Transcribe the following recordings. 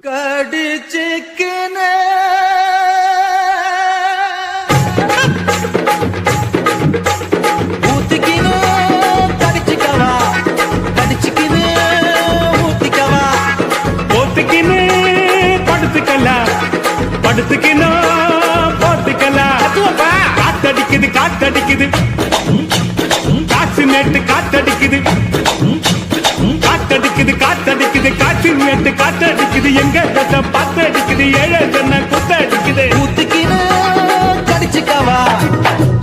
கடிச்சிக்கினே ஊத்திக்கினே கடிச்சிக்கவா கடிச்சிக்கினே ஊத்திக்கவா போத்துக்கினே படுத்துக்கலாம் படுத்துக்கினோ போத்துக்கலாம் காத்தடிக்குது காத்தடிக்குது காசு நேட்டு காத்தடிக்குது காத்தடிக்குது காத்தடிக்குது காற்று நேட்டு காத்தடிக்குது எங்க தசை பார்த்து அடிக்குது ஏழை சொன்ன குத்த அடிக்குது ஊத்திக்கினே கடிச்சிக்கவா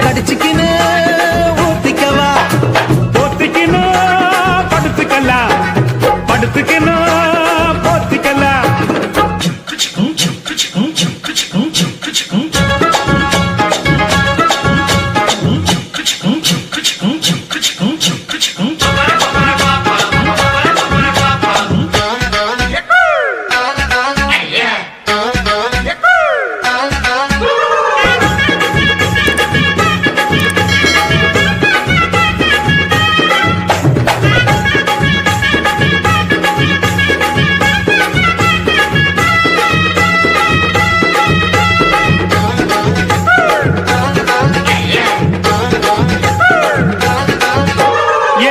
கடிச்சிக்கினே ஊத்திக்கவா போத்துக்கினோ படுத்துக்கலாம் படுத்துக்கினோ போத்துக்கலாம்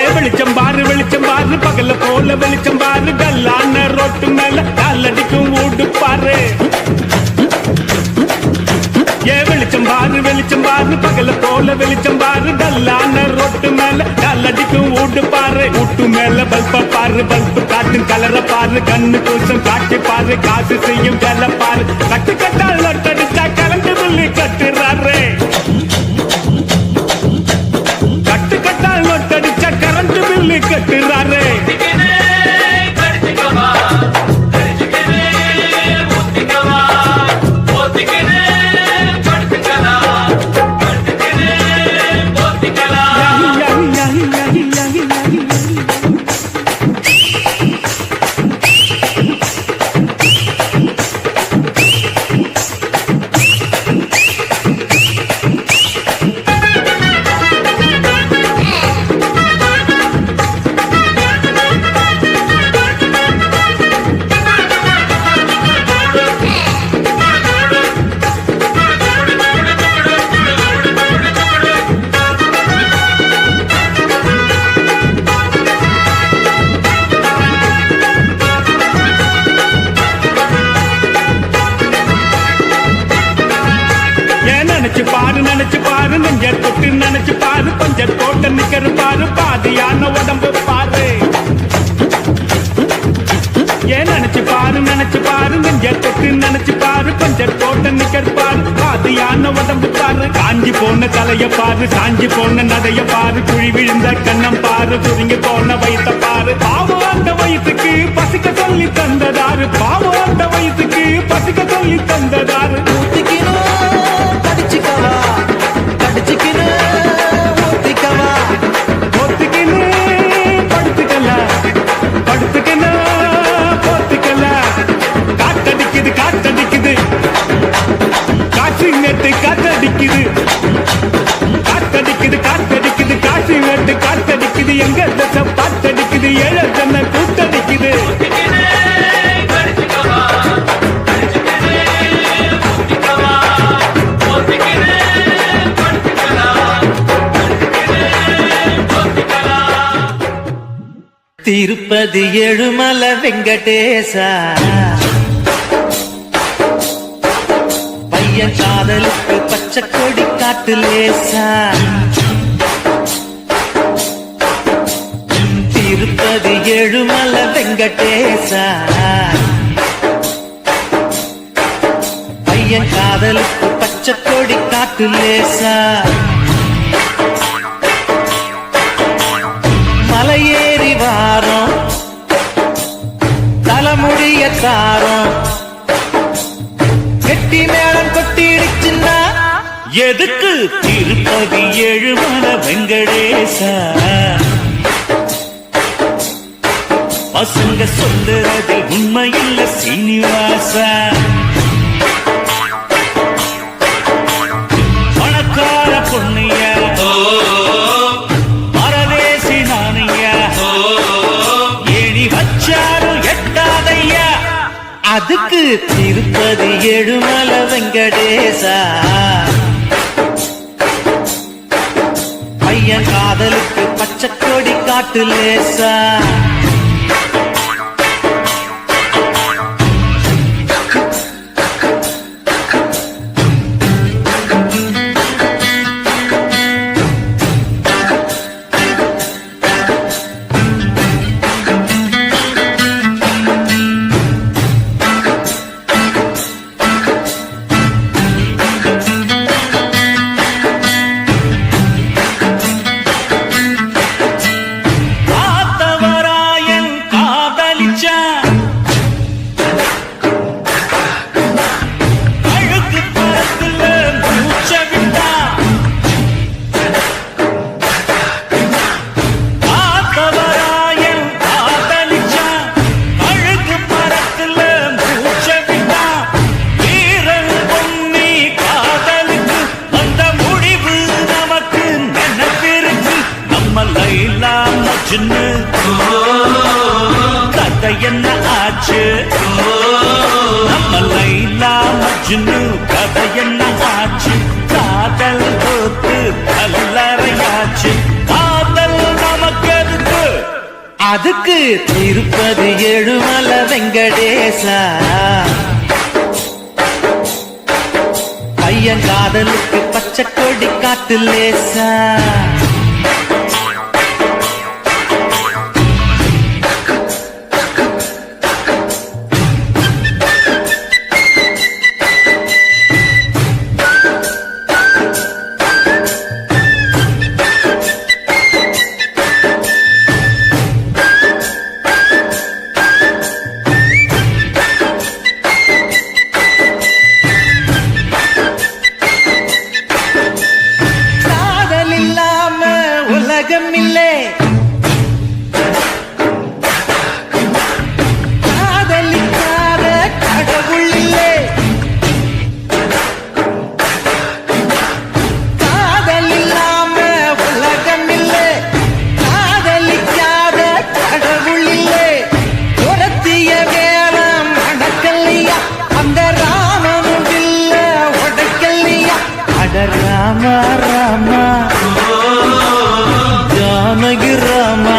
வெளிச்சம் பாரு பகல போல வெளிச்சம் பாரு கல்லான ரோட்டு மேல காலடிக்கும் ஊடு பாரு வெளிச்சம் பாரு பகல போல வெளிச்சம் பாரு கல்லான ரோட்டு மேல காலடிக்கும் ஊடு பாரு ஊட்டு மேல பல்ப பாரு பல்பு காட்டும் கலர பாரு கண்ணு கூசம் காட்சி பாரு காசு செய்யும் கல பாரு கட்டு கட்டால் நொட்டடிச்சா கலந்து புள்ளி கட்டுறாரு கட்டு கட்டால் நொட்டடிச்சா கரண்ட் பில்லு கட்டுறாரு நினைச்சு பாரு நெஞ்ச தொட்டு நினைச்சு பாரு பஞ்ச தோட்ட நிக்கிற பாரு பாதியான உடம்பு பாரு ஏன் நினைச்சு பாரு நெஞ்ச தொட்டு நினைச்சு பாரு பஞ்ச தோட்ட நிக்கிற பாரு பாதியான உடம்பு பாரு காஞ்சி போன தலைய பாரு சாஞ்சி போன நதைய பாரு குழி விழுந்த கண்ணம் பாரு சுருங்கி போன வயிற்ற பாரு பாவம் அந்த வயிற்றுக்கு பசிக்க சொல்லி தந்ததாரு பாவம் அந்த வயிற்றுக்கு பசிக்க சொல்லி தந்ததாரு ஊத்திக்கினே கடிச்சிக்கவா கடிச்சிக்கினே ஊத்திக்கவா போத்துக்கினே படுத்துக்கலாம் படுத்துக்கினே போத்துக்கலாம் காத்தடிக்குது காத்தடிக்குது காசு நேட்டு காத்தடிக்குது காத்தடிக்குது காத்தடிக்குது காசு நேட்டு காத்தடிக்குது எங்க தசை பாத்தடிக்குது ஏழை தன்னை கூத்தடிக்குது திருப்பதி ஏழுமல வெங்கடேசா பையன் காதலுக்கு பச்சை கொடி காட்டு லேசா திருப்பதி ஏழுமல வெங்கடேசா பையன் காதலுக்கு பச்சை கொடி காட்டு லேசா மலையேறி வாரம் தலைமுடிய தாரம் கெட்டி மேளம் கொட்டிடுச்சுன்னா எதுக்கு திருப்பதி ஏழுமல வெங்கடேசா பசங்க சொல்லுறது உண்மையில்ல சீனிவாசா பணக்கார பொண்ணைய மரதேசி நானையா ஏணி வச்சாரு எட்டாதையா அதுக்கு திருப்பதி ஏழுமலை வெங்கடேசா. பையன் காதலுக்கு பச்சை கொடி காட்டு லேசா. கதை என்ன ஆச்சு நம்ம லைலா மஜ்னு, கதை என்ன ஆச்சு? காதல் போத்து கல்லறையாச்சு, காதல் நமக்கு எதுக்கு? அதுக்கு திருப்பதி ஏழுமலை வெங்கடேசா. பையன் காதலுக்கு பச்சை கொடி காட்டு லேசா. உலகமில்லே காதலிக்காத கடவுள் இல்லே. காதல் இல்லாம உலகமில்லே, காதலிக்காத கடவுள் இல்லே. உரத்திய வேலம் அடக்கல்லையா, அந்த ராமனும் இல்ல உடைக்கல்லையா. அட ராமா ராமா ஜானகி ராமா,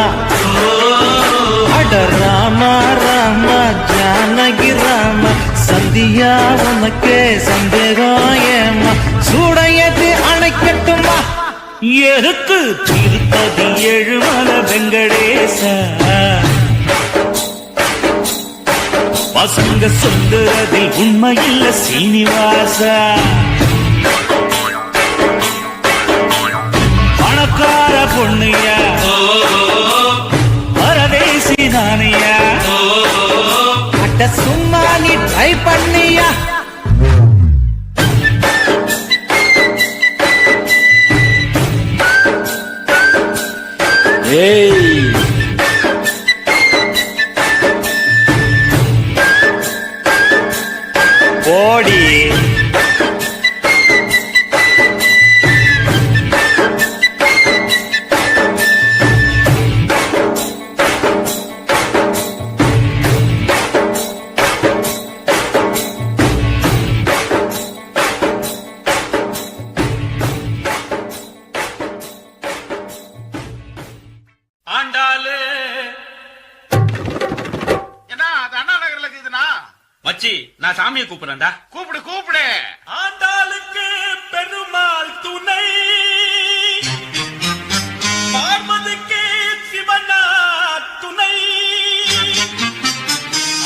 அட ராமா ராமா ஜானகி ராமா. சந்தியா உனக்கே சந்தேகம் ஏமா, சூடையது அணைக்கட்டுமா? எதுக்கு திருப்பதி ஏழுமலை வெங்கடேசா. பசங்க சொல்லுறதில் உண்மையில்ல சீனிவாசா. பணக்கார பொண்ணுயா பரதேசி நானியா, அட்ட சும்மா நீ ட்ரை பண்ணியா. ஏய் போடி. மச்சி, நான் சாமியை கூப்பிடுறேன்டா. கூப்பிடு கூப்பிடு. ஆண்டாளுக்கு பெருமாள் துணை, பார்வதிக்கு சிவனா துணை,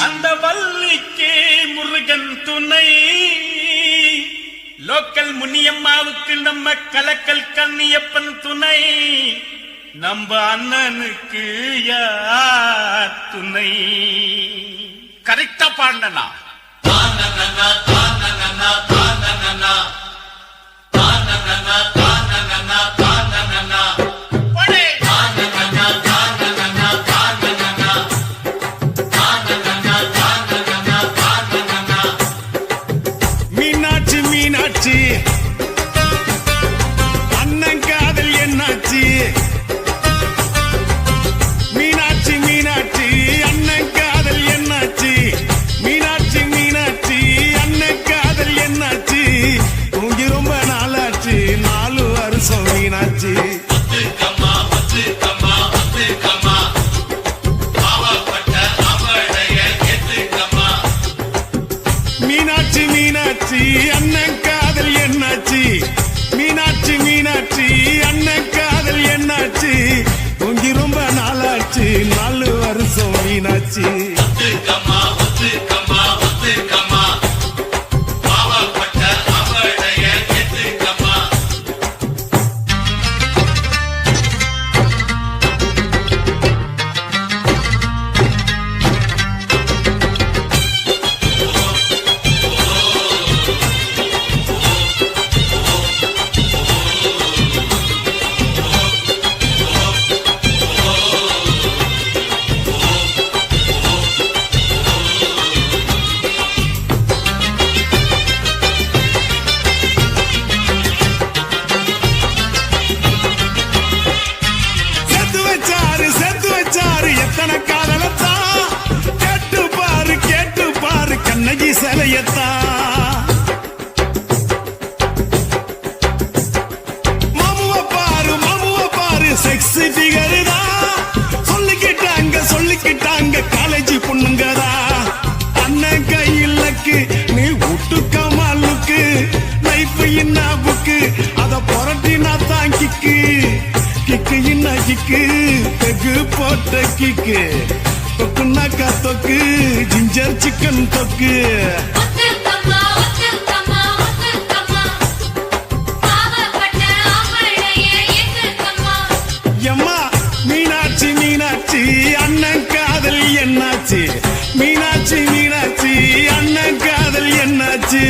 அந்த வள்ளிக்கு முருகன் துணை, லோக்கல் முனியம்மாவுக்கு நம்ம கலக்கல் கண்ணியப்பன் துணை, நம்ம அண்ணனுக்கு யார் துணை? கரெக்டா பாடினா மீனாட்சி மீனாட்சி அண்ணன் காதல் என்னாச்சு? மீனாட்சி மீனாட்சி அண்ணன் காதல் என்னாச்சு? மீனாட்சி மீனாட்சி மீனாட்சி அண்ணன் காதல் என்னாச்சு மீனாட்சி மீனாட்சி அண்ணன் காதல் என்னாச்சு கொஞ்சி ரொம்ப நாளாச்சு 4 வருஷம் மீனாட்சி சிலையத்தா மாமுவ பாரு செக்ஸி ஃபிகர் தான் சொல்லிக்கிட்டாங்க காலேஜ் பொண்ணுங்கதா அண்ணன் கையிலக்கு நீ விட்டுக்க மாலுக்கு லைஃப் இன்னா புக்கு அத புரட்டினா தான் கிக்கு இன்னா கிக்கு பெகு போட்ட கிக்கு தொக்குனாக்கா தொக்கு ஜிஞ்சர் சிக்கன் தொக்கு எம்மா மீனாட்சி மீனாட்சி அண்ணன் காதல் என்னாச்சு மீனாட்சி மீனாட்சி அண்ணன் காதல் என்னாச்சு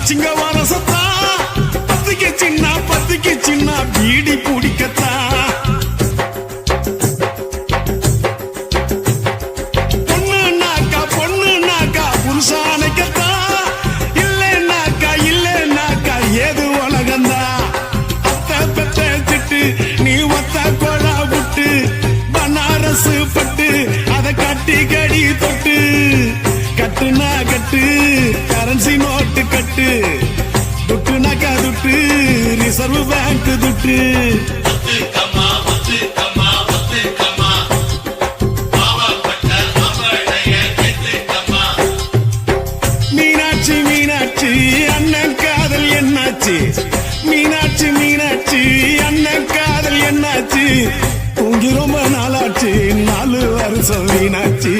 சிங்க வரசத்தா பத்திக்கு சின்ன பீடி பிடிக்கத்தா பொண்ணுனாக்கா புருஷானைக்கத்தா இல்லைனாக்கா ஏது உலகந்தா அத்த பெத்த திட்டு நீ ஒத்த கொடா விட்டு பனாரசு பட்டு அத கட்டி கடி தொட்டு கட்டுனா கட்டு கரன்சி நோட்டு கட்டு துட்டுனாக்கா துட்டு ரிசர்வ் பேங்க் துட்டு மீனாட்சி மீனாட்சி அண்ணன் காதல் என்னாச்சு மீனாட்சி மீனாட்சி அண்ணன் காதல் என்னாச்சு தூங்கி ரொம்ப நாளாச்சு 4 வருஷம் மீனாட்சி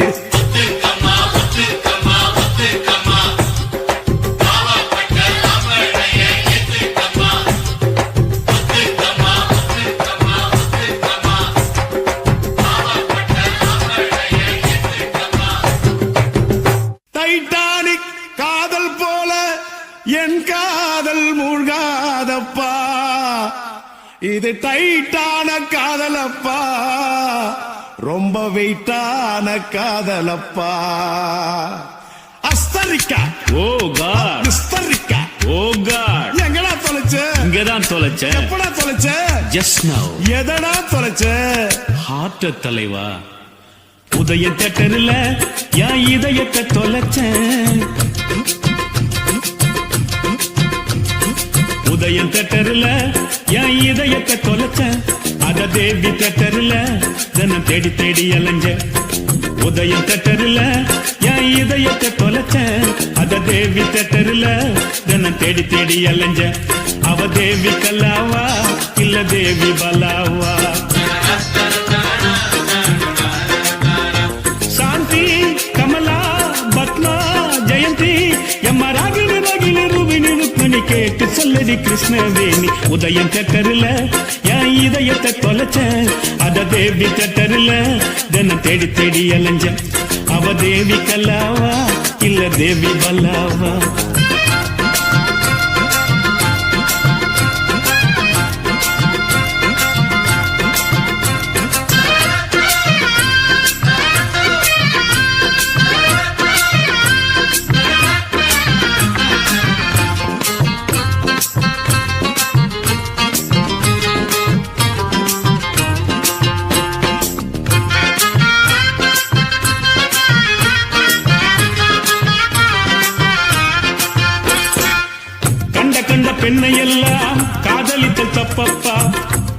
டைட்டானிக் காதல் போல என் காதல் மூழ்காதப்பா இது டைட்டான காதலப்பா ரொம்ப வெயிட்டான காதலப்பா அஸ்தரிக்கா ஓ காட் அஸ்தரிக்கா ஓ காட் எங்கடா தொலைச்ச இங்கதான் தொலைச்சேன் எப்படா தொலைச்ச ஜஸ்ட் நவ் எதடா தொலைச்ச ஹார்ட் தலைவா உதய தட்டருல என் இதயத்தை தொலைச்சேன் உதயம் தட்டருல என் இதயத்தை தொலைச்சேன் அத தேவி தட்டருல தினம் தேடி தேடி அலைஞ்ச உதயம் தட்டருல என் இதயத்தை தொலைச்சேன் அத தேவி தட்டருல தினம் தேடி தேடி அலைஞ்ச அவ தேவி கல்லாவா இல்ல தேவி பலாவா சாந்தி கமலா பத்மா ஜெயந்தி எம்மா ராகினி ராகினி ரூபினி ருக்மிணி கேட்டு சொல்லடி கிருஷ்ணவேணி உதயம் தட்டருல என் இதயத்தை தொலைச்சேன் அத தேவி தட்டருல தினம் தேடி தேடி அலைஞ்ச அவ தேவி கல்லாவா இல்ல தேவி பல்லாவா கண்ட பெண்ணை எல்லாம் காதலித்தல் தப்பப்பா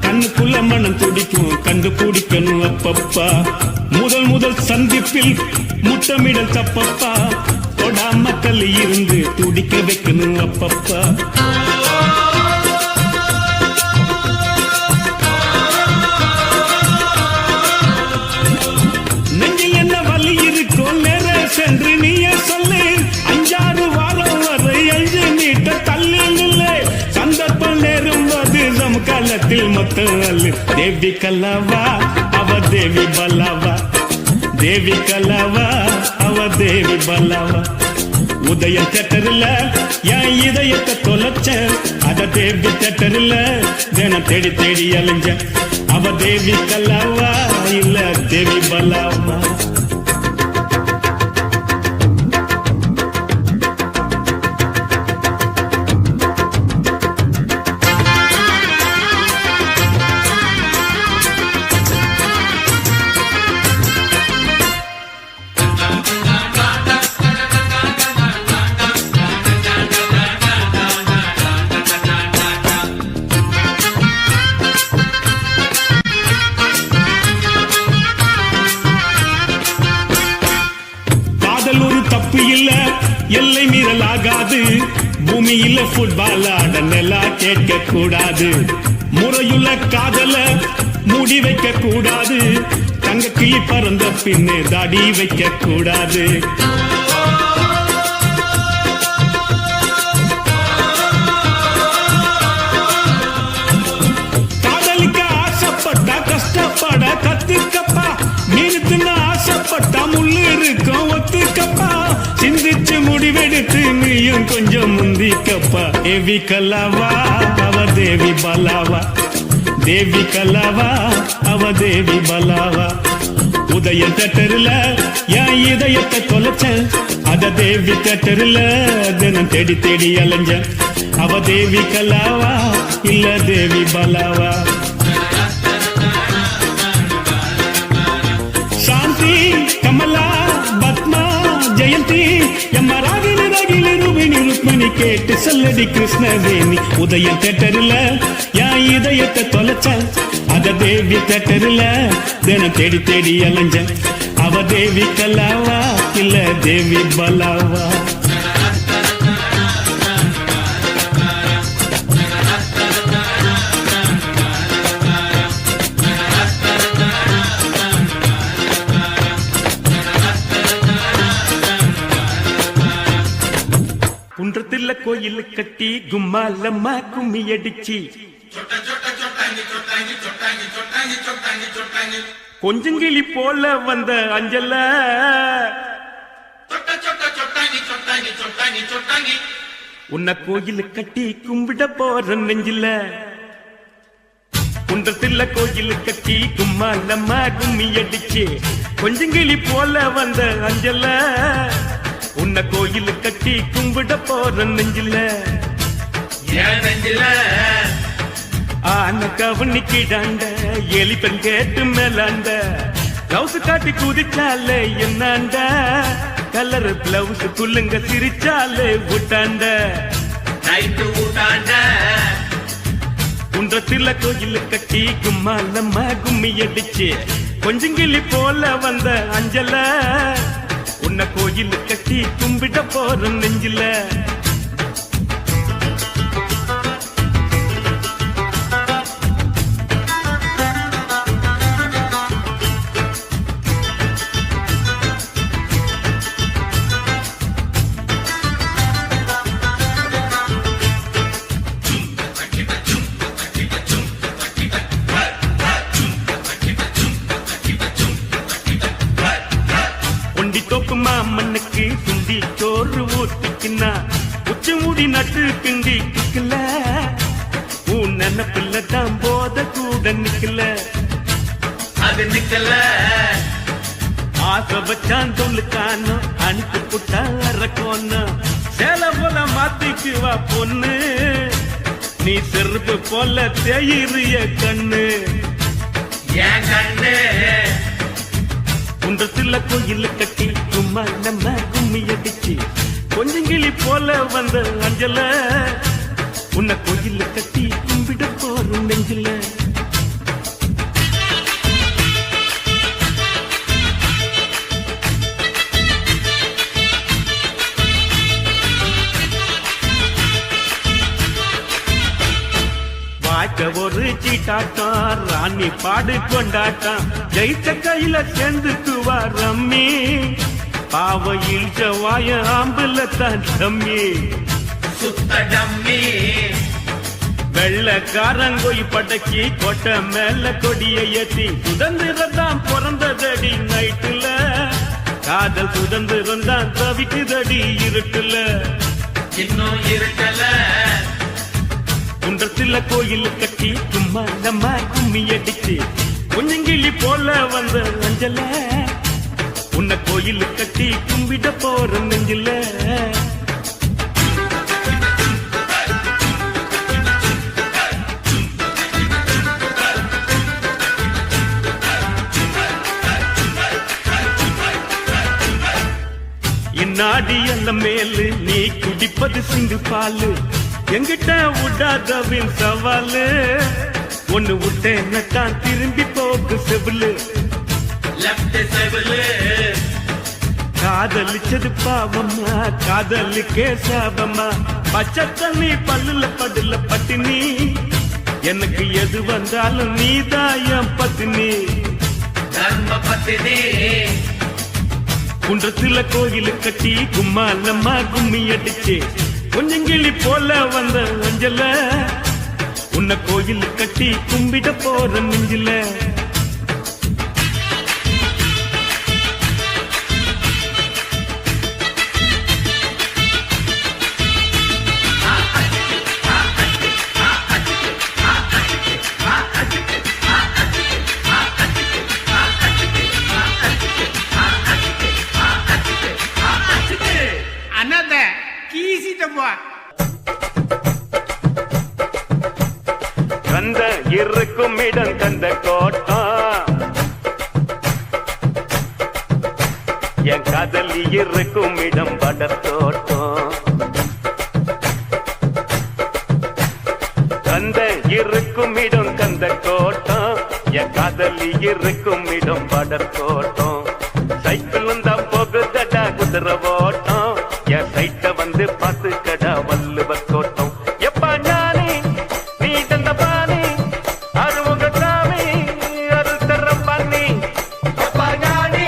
கண்ணுக்குள்ள மனம் துடிக்கும் கண்டுபிடிக்கணும் அப்பப்பா முதல் சந்திப்பில் முத்தமிடல் தப்பப்பா தொடாம தள்ளி இருந்து துடிக்க வைக்கணும் அப்பப்பா நெஞ்சில் என்ன வலி இருக்கோ நேர சென்று நீயே சொல்லு 5-6 வாரம் வரை அஞ்சு நீட்ட தள்ளி நில்லை சந்தர்ப்பம் நேரும் போது நம் காலத்தில் மொத்தம் அல்லு தேவி கல்லாவா அவ தேவி பல்லாவா தேவி கல்லாவா அவ தேவி பல்லாவா உதயம் தேட்டரில் என் இதயத்தை தொலைச்ச அத தேவி தேட்டரில் தினம் தேடி தேடி அலைஞ்ச அவ தேவி கல்லாவா இல்ல தேவி பல்லாவா எல்லை மீறல் ஆகாது பூமியில ஃபுட்பால் ஆட நிலா கேட்க கூடாது முறையுள்ள காதல மூடி வைக்க கூடாது தங்க கிளி பறந்த பின்னே தாடி வைக்க கூடாது காதலிக்க ஆசைப்பட்டா கஷ்டப்பட கத்துக்கப்பா மீனுக்குன்னு ஆசைப்பட்டா முள்ளு இருக்கும் ஒத்துக்கப்பா சிந்திச்சு முடிவெடுத்து நீயும் கொஞ்சம் முந்திக்கப்பா தேவி கல்லாவா அவ தேவி பல்லாவா தேவி கல்லாவா அவ தேவி பல்லாவா உதயம் தேட்டரில் என் இதயத்தை தொலைச்ச அத தேவி தேட்டரில் தினம் தேடி தேடி அலைஞ்ச அவ தேவி கல்லாவா இல்ல தேவி பல்லாவா சாந்தி கமலா பத்மா ஜெயந்தி எம்ம ராகினி ராகினி ரூபினி ருக்மணி கேட்டு சொல்லடி கிருஷ்ணவேணி உதயம் தேட்டரில் என் இதயத்தை தொலைச்ச அத தேவி தேட்டரில் தினம் தேடி தேடி அலைஞ்ச அவ தேவி கல்லாவா இல்ல தேவி பல்லாவா குன்றத்துல கோயில் கட்டி கும்மாலம்மா கும்மி அடிச்சு கொஞ்சங்கிளி போல வந்த அஞ்சல உன்னை கோயில் கட்டி கும்பிட போற நெஞ்சில குன்றத்துல கோயில் கட்டி கும்மாலம்மா கும்மி அடிச்சு கொஞ்சங்கிளி போல வந்த அஞ்சல உன்னை கோயில் கட்டி கும்பிட போற நெஞ்சில ஆன கவனிக்கிடாண்ட எலி பெண் கேட்டு மேலாண்ட பிளவுஸ் காட்டி குதிச்சாலே என்னாண்ட கலர் பிளவுஸ் குள்ளுங்க சிரிச்சாலே ஊட்டாண்ட நைட்டு ஊட்டாண்ட குன்றத்துல கோயில் கட்டி கும்மாலம்மா கும்மி அடிச்சு கொஞ்சங்கிளி போல வந்த அஞ்சல உன்னை கோயில் கட்டி கும்பிட போற நெஞ்சில மாமனுக்கு சுண்டி சோறு ஊத்திக்கின்னா உச்சி மூடி நட்டு கிண்டி கிக்கல உன் நினைப்பில்ல தான் போத கூட நிக்கல அது நிக்கல ஆசை வச்சான் சொல்லுக்கானோ அனுப்பி புட்டா அரக்கோன்னு சேலை போல மாத்திக்குவா பொண்ணு நீ செருப்பு போல தேயிறிய கண்ணு என் கண்ணு குன்றத்துல கோயில் கட்டி கும்மாலம்மா கும்மி அடிச்சு கொஞ்சங்கிளி போல வந்த அஞ்சல உன்னை கோயில் கட்டி கும்பிட போறோம் நெஞ்சில. வாழ்க்கை ஒரு சீட்டாட்டம், ராணி பாடு கொண்டாட்டம், ஜெயிச்ச கையில சேர்ந்துக்குவா ரம்மி, பாவையில் செவ்வாய ஆம்புல தான் ரம்மி சுத்த டம்மி. வெள்ளக்காரங்கோய் படக்கி கொட்ட மேல கொடிய ஏத்தி சுதந்திரம் பிறந்ததடி நைட்டுல, காதல் சுதந்திரம் தான் தவிக்குதடி இருட்டுல. இன்னும் இருக்கல குன்றத்துல கோயில் கட்டி சும்மா நம்ம கும்மி அடிச்சு கொஞ்சங்கிளி போல வந்த அஞ்சல, உன்னை கோயில் கட்டி கும்பிட போற நெஞ்சில. இந்நாடி அல்ல மேலு நீ குடிப்பது சிந்து பாலு, எங்கிட்ட விடாதவின் சவாலு, ஒன்னு விட்டேன்னத்தான் திரும்பி போக்கு செவிலு. லெஃப்ட் செவிலு காதலிச்சது பாவம்மா, காதலுக்கே சாபம்மா, பச்சை தண்ணி பல்லுல படுல பட்டினி, எனக்கு எது வந்தாலும் நீதாயம் பத்தினி. தர்ம பத்தினி குன்றத்துல கோயில் கட்டி கும்மாலம்மா கும்மி அடிச்சு கொஞ்சங்கிளி போல வந்த அஞ்சல, உன்னை கோயில் கட்டி கும்பிட போற நெஞ்சில. அண்ணாத்த கீசிட்டப்பா. கந்த இருக்கும் இடம் கந்த கோட்டம், என் காதலி இருக்கும் இடம் படத்தோட்டம். கந்த இருக்கும் இடம் கந்த கோட்டம், என் காதலி இருக்கும் இடம் படத்தோட்டம். சைக்கிளும் தான் போகுதடா குதிரை ஓட்டம், என் சைட்ட வந்து பார்த்து கடா வல்லுவ கோட்டம். எப்பா ஞானி நீ தந்த பாணி, அருமுக சாமி அருள் தரம் பண்ணி. அப்பா ஞானி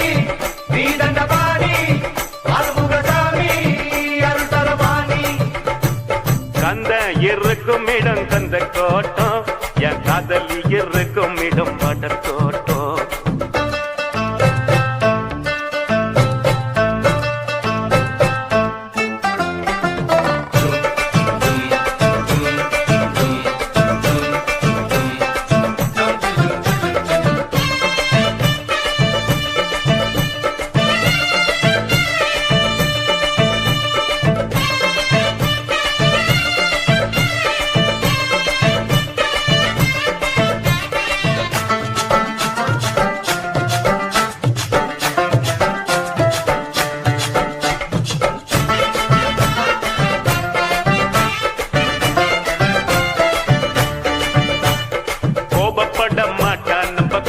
நீ தந்த பாணி, அருமுக சாமி அருள் தரபாணி. கந்த இருக்கும் இடம் கந்த கோட்டம், என் காதலி இருக்கும் இடம் படத்தோட்டம்.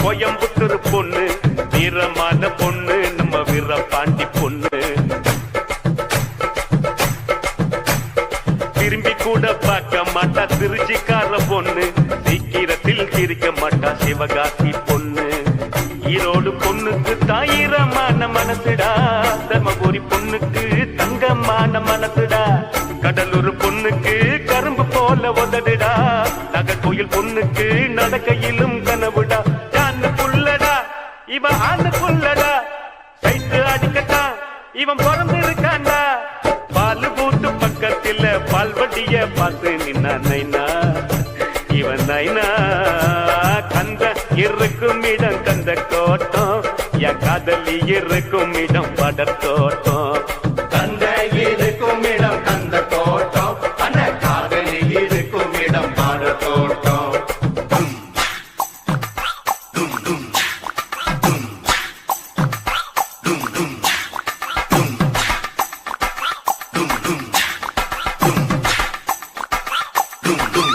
கோயம்புத்தூர் பொண்ணு வீரமான பொண்ணு, நம்ம வீரபாண்டி பொண்ணு. திரும்பி கூட பார்க்க மாட்டா திருச்சிக்கார பொண்ணு, சீக்கிரத்தில் சிரிக்க மாட்டா சிவகாசி பொண்ணு. ஈரோடு பொண்ணுக்கு தாயிரமான மனசுடா, தர்மபுரி பொண்ணுக்கு தங்கமான மனசுடா, கடலூர் பொண்ணுக்கு கரும்பு போல உதடுடா, நகர்கோயில் பொண்ணுக்கு நடக்கையிலும் கனவுடா. புள்ளடா இவன் ஆண்டு புள்ளடா, சைட்டு அடிக்கட்டா இவன் பிறந்திருக்காண்டா. பால் பூத்து பக்கத்தில் பால்வட்டிய பார்த்து நின்னா நைனா, இவன் நைனா. கந்த இருக்கும் இடம் கந்த கோட்டம், என் காதலி இருக்கும் இடம் படத்தோட்டம். கந்த இருக்கும் இடம் கந்த தோட்டம், அந்த காதலி இருக்கும் இடம் பாட தோட்டம். டும் டும்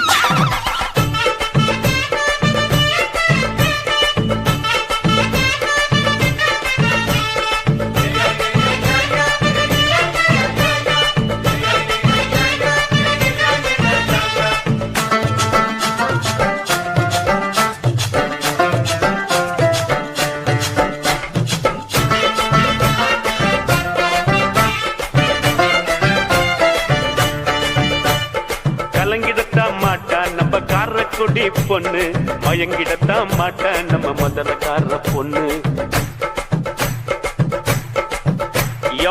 கலங்கிடத்தான் மாட்டா நம்ம காரக்குடி பொண்ணு, மயங்கிடத்தான் மாட்டா நம்ம முதலக்கார பொண்ணு.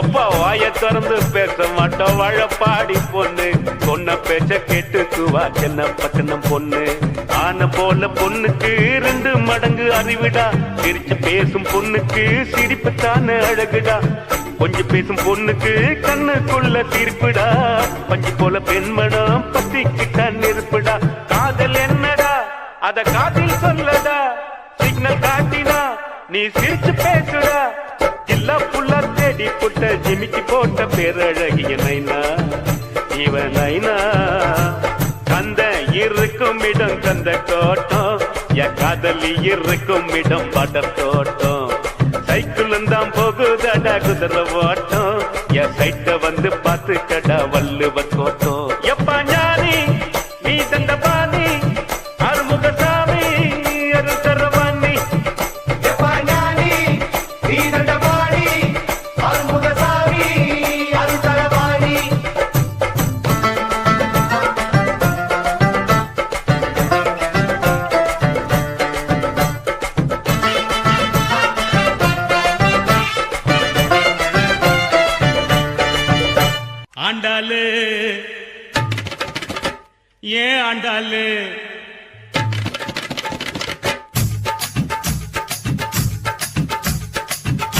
எப்பா வாய திறந்து பேச மாட்டோம் வாழப்பாடி பொண்ணு, சொன்ன பேச்ச கேட்டுக்குவா சென்ன பட்டணம் பொண்ணு. ஆன போல பொண்ணுக்கு 2 மடங்கு அறிவிடா, சிரிச்சு பேசும் பொண்ணுக்கு சிரிப்புத்தானே அழகுடா. கொஞ்சம் பேசும் பொண்ணுக்கு கண்ணுக்குள்ள தீர்ப்புடா, பஞ்சு போல பெண்மணம் பத்திக்கிட்ட நெருப்புடா. காதல் என்னடா அத காதில் சொல்லடா, சிக்னல் காட்டினா நீ சிரிச்சு பேசுடா. எல்லா புள்ள தேடி போட்ட ஜிமிக்கி போட்ட பேரழகிய நைனா இவன் நைனா. கந்த இருக்கும் இடம் கந்த கோட்டம், என் காதலி இருக்கும் இடம் படர் தோட்டம். சைக்கிளும் தான் போகுதடா குதிரை ஓட்டம், என் சைட்ட வந்து பார்த்துக்கடா வள்ளுவர் கோட்டம். எப்பா ஞானி நீ தண்டபாணி, அருமுகசாமி அருசரவாணி. எப்பா ஞானி நீ தண்டபாணி, அருமுகசாமி அருசரவாணி. ஆண்டாளு ஏன் ஆண்டாளு,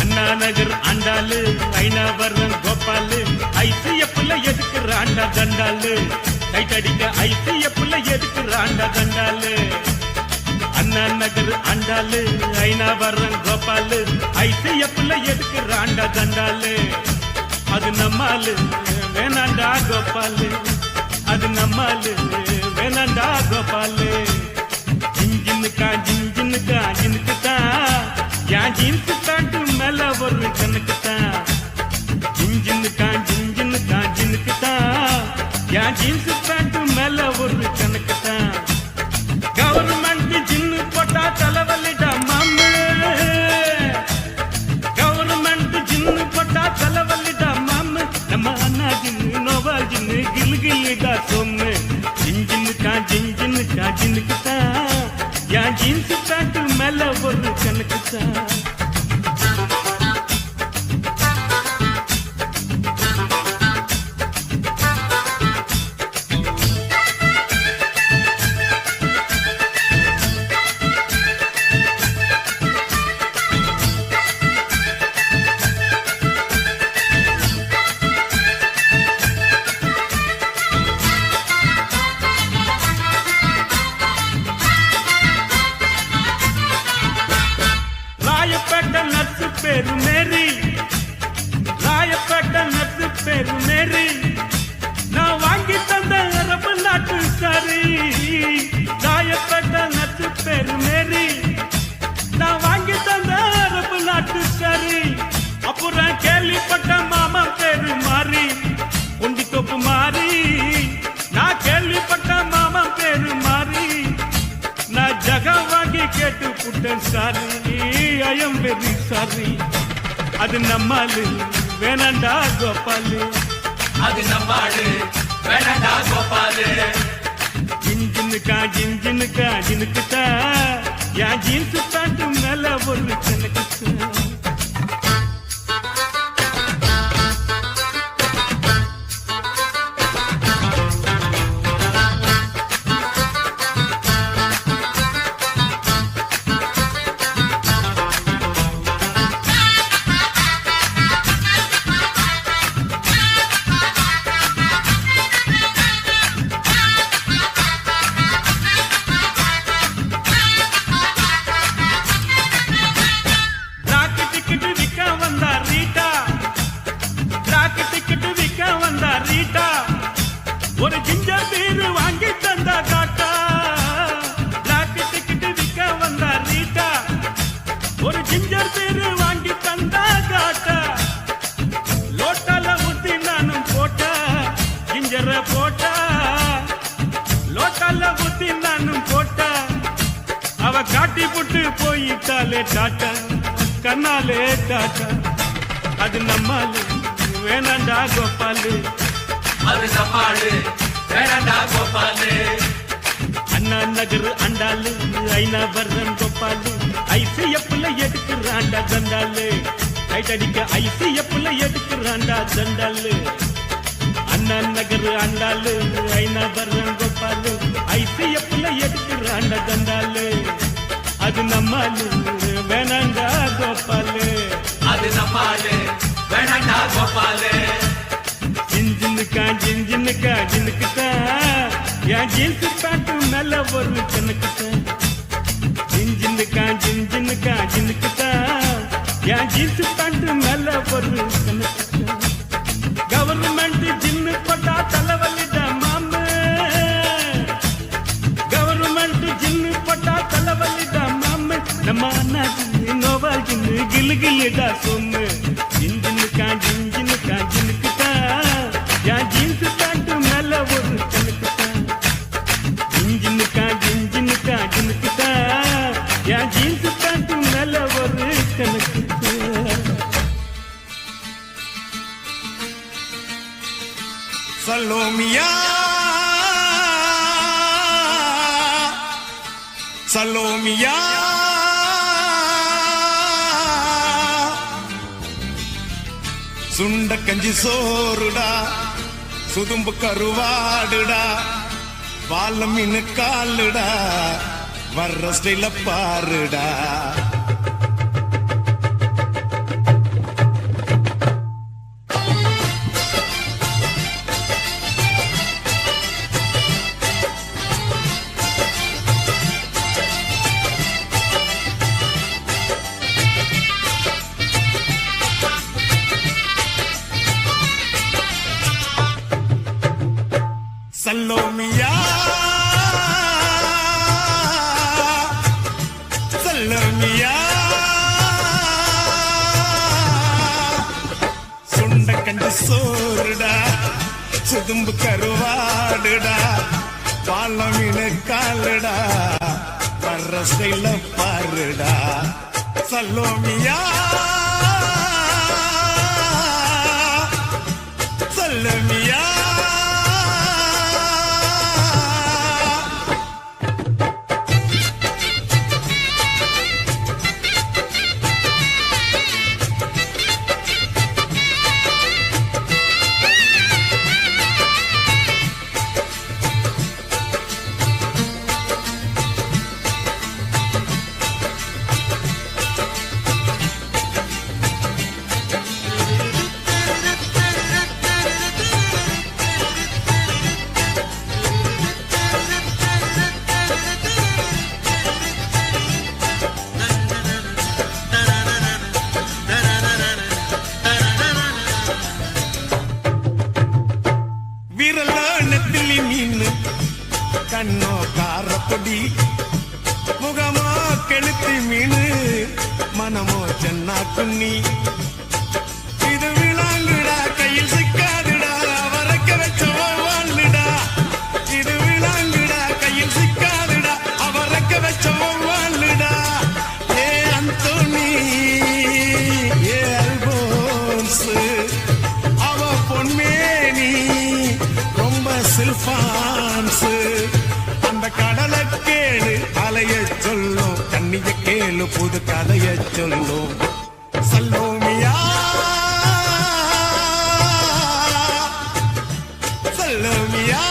அண்ணா நகர் ஆண்டாளு, ஐநாவரம் கோபாலு, ஐசிஎஃப்ல எதுக்கு ஆண்டா தண்டாளு, கைத்தடிக்க ஐசிஎஃப்ல எதுக்கு ஆண்டா தண்டாளு. அண்ணா நகர் ஆண்டாளு, ஐநாவரம் கோபாலு, ஐசிஎஃப்ல எதுக்கு ஆண்டா தண்டாளு. அது நம்மாலு வேணாண்டா கோபாலு, அது நம்மாலு வேணாண்டா கோபாலு. ஜிஞ்சினுக்கா ஜிஞ்சினுக்கா ஜினுக்கு தான், என் ஜீன்ஸு பேண்ட் மேல ஒரு கணக்கு தான். ஜிஞ்சினுக்கா ஜிஞ்சினுக்கா ஜினுக்கு தான், என் ஜீன்ஸு பேண்ட் மேல ஒரு கணக்கு தான். கவர்மெண்ட் ஜின்னு போட்டா தலைவலிடா மாமு, கவர்மெண்ட் ஜின்னு போட்டா தலைவலிடா மாமு. நம்ம அண்ணா ஜின்னு நோவா ஜின்னு கிளு கிளுடா சொன்னு. ஜிஞ்சினுக்கா ஜிஞ்சினுக்கா ஜினுக்கு தான், என் ஜீன்ஸு பேண்ட் மேல ஒரு கணக்கு தான். ராயப்பேட்டை நர்ஸு பேரு மேரி, ராயப்பேட்டை நர்ஸு பேரு மேரி, நான் வாங்கி தந்த அரபு நாட்டு சாரி. ராயப்பேட்டை நர்ஸு பேரு மேரி, நான் வாங்கி தந்த அரபு நாட்டு சாரி. அப்புறம் கேள்விப்பட்ட மாமா பேரு மாறி, உண்டி தொப்பு மாறி. நான் கேள்விப்பட்ட மாமா பேரு மாறி, நான் ஜகா வாங்கி கேட்டு புட்டேன் sorry. I am very sorry. அது நம்மாலு வேணாண்டா கோபாலு, அது நம்மாடு வேணடா கோபாலு. ஜிஞ்சினுக்கா ஜிஞ்சினுக்கா ஜினுக்குதா, என் ஜீன்ஸு பேண்ட் மேல ஒரு கணக்கு தான். போயிட்டாலே டாட்டா கண்ணாலே டாட்டா அது நம்மாலு வேணாண்டா கோபாலு அது நம்மாடு வேணாண்டா கோபாலு அண்ணா நகர் அண்டாலு ஐநா வர்றன் கோபாலு ஐசிஎஃப்ல எடுக்கிறாண்டா தண்டாலு லைட் அடிக்க ஐசிஎஃப்ல எடுக்கிறாண்டா தண்டாலு அண்ணா நகர் அண்டாலு ஐநா வர்றன் கோபாலு ஐசிஎஃப்ல எடுக்கிறாண்டா தண்டாலு அது நம்மாலு வேணாண்டா கோபாலு அது நம்மாடு வேணாண்டா கோபாலு ஜின்னுக்கா ஜின்னுக்குதா என் ஜீன்ஸ் பேண்ட் மேல ஒரு கணக்குதா ஜின்னுக்கா ஜின்னுக்குதா என் ஜீன்ஸ் பேண்ட் மேல ஒரு கணக்குதா கவர்மெண்ட் ஜின்னு பட்டா தலைவலிடா மாமு கவர்மெண்ட் ஜின்னு பட்டா தலைவலிடா மாமு நம்ம அண்ணா ஜின்னு நோவா ஜின்னு கிளு கிளுடா சொன்னு ஜின்னுக்கா ஜின்னுக்குதா என் ஜீன்ஸ் பேண்ட் மேல ஒரு கணக்குதா ஜின்னுக்கா என் ஜீன்ஸ் பேண்ட் மேல ஒரு கணக்குதா சலோமியா சலோமியா சுண்ட கஞ்சி சோறுடா சுதும்பு கருவாடுடா வாழ மீன் காலுடா வர்ற ஸ்டைல பாருடா சல்லோமியா சல்லோமியா சுண்ட கஞ்சி சோறுடா சுதும்பு கருவாடுடா பால மீன் காலுடா வர்ற ஸ்டைல பாருடா சல்லோமியா சல்லோமியா நெத்திலி மீன் கண்ணோ காரப்பொடி முகமோ கெளுத்தி மீன் மனமோ சென்னா குன்னி இது விளாங்குடா கையில் சிக்காதுடா வரக்க வச்ச வாழ்டா இது விளாங்குடா கையில் சிக்காதுடா அவரக்க வச்ச வாழ்டா ஏ அந்தோனி ஏ அல்போன்ஸ் அவ பொன்மேனி சில்பான்ஸ் அந்த கடலை கேளு அலைய சொல்லும் கண்ணிய கேளு புது கதைய சொல்லும் சல்லோமியா சல்லோமியா